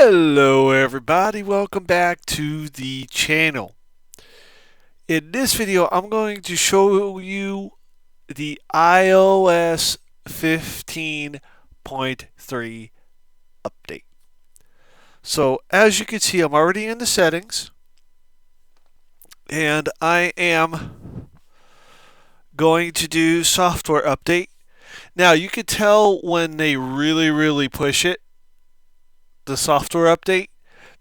Hello everybody, welcome back to the channel. In this video I'm going to show you the iOS 15.3 update. So as you can see, I'm already in the settings and I am going to do software update. Now you can tell when they really push it, the software update,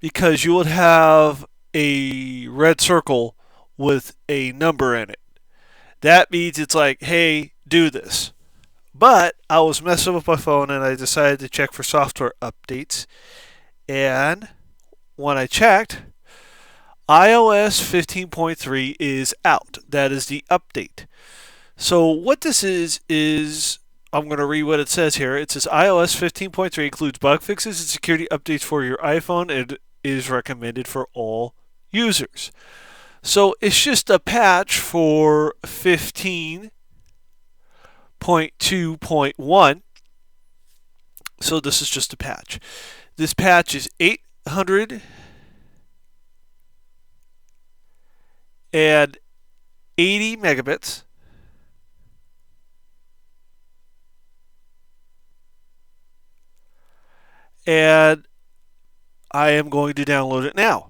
because you would have a red circle with a number in it. That means it's like, hey, do this. But I was messing with my phone and I decided to check for software updates. And when I checked, iOS 15.3 is out. That is the update. So what this is I'm going to read what it says here. It says iOS 15.3 includes bug fixes and security updates for your iPhone and is recommended for all users. So it's just a patch for 15.2.1. So this is just a patch. This patch is 880 megabits. And I am going to download it now.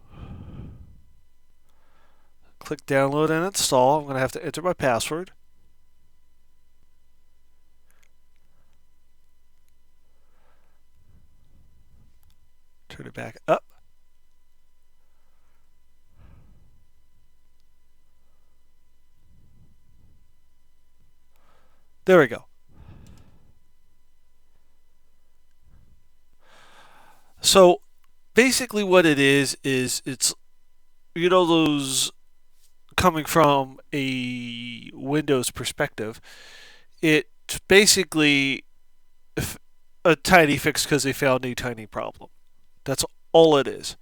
Click download and install. I'm going to have to enter my password. Turn it back up. There we go. So basically what it is it's, those, coming from a Windows perspective, it's basically a tiny fix because they found a tiny problem. That's all it is.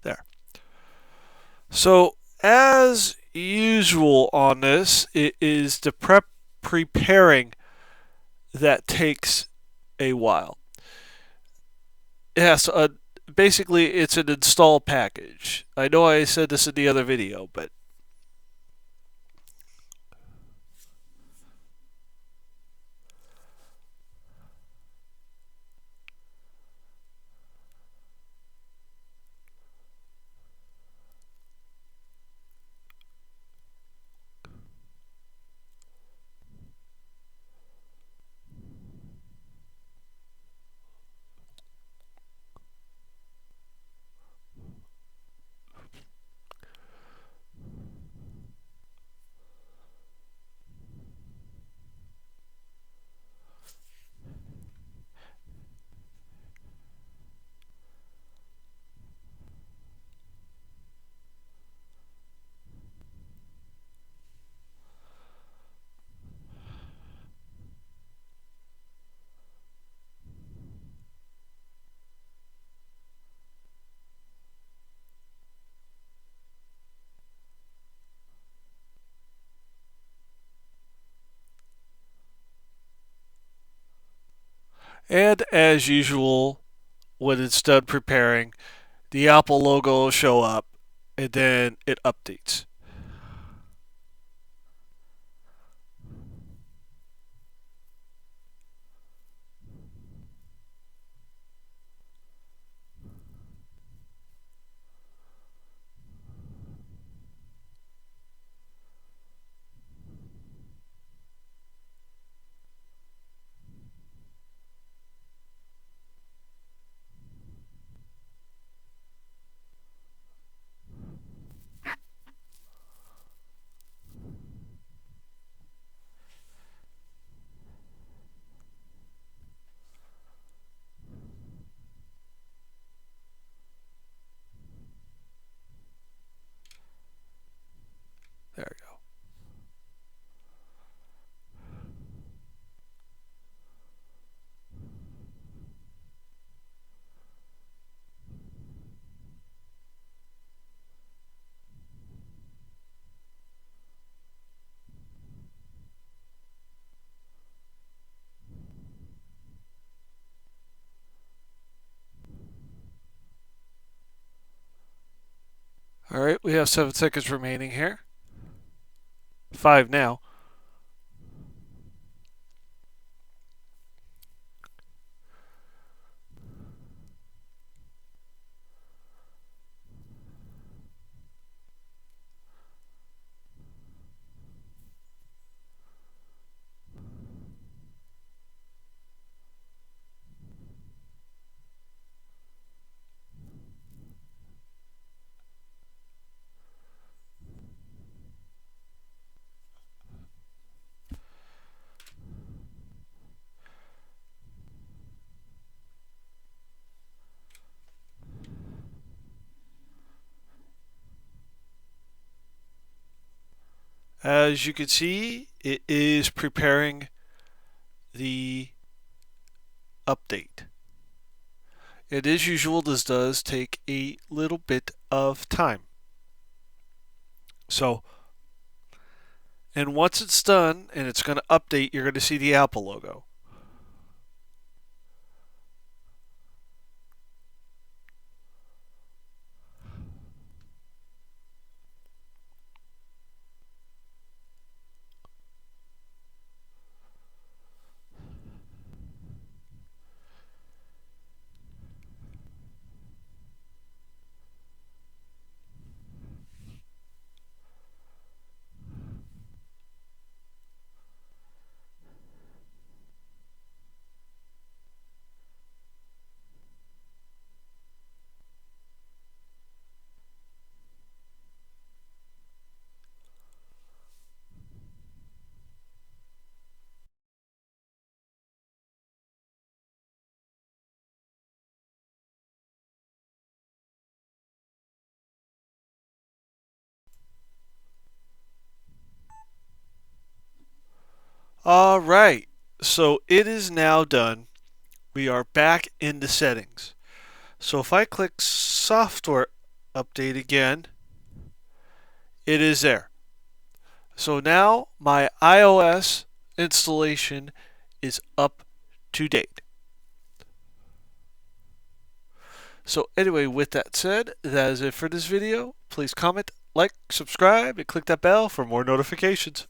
There. So as usual on this, it is the preparing that takes a while. Yes, basically it's an install package. I know I said this in the other video, but and as usual, when it's done preparing, the Apple logo will show up and then it updates. All right, we have 7 seconds remaining here. 5 now. As you can see, it is preparing the update. It is usual, this does take a little bit of time. So, and once it's done and it's going to update, you're going to see the Apple logo. All right, so it is now done. We are back in the settings. So if I click software update again, it is there. So now my iOS installation is up to date. So anyway, with that said, that is it for this video. Please comment, like, subscribe, and click that bell for more notifications.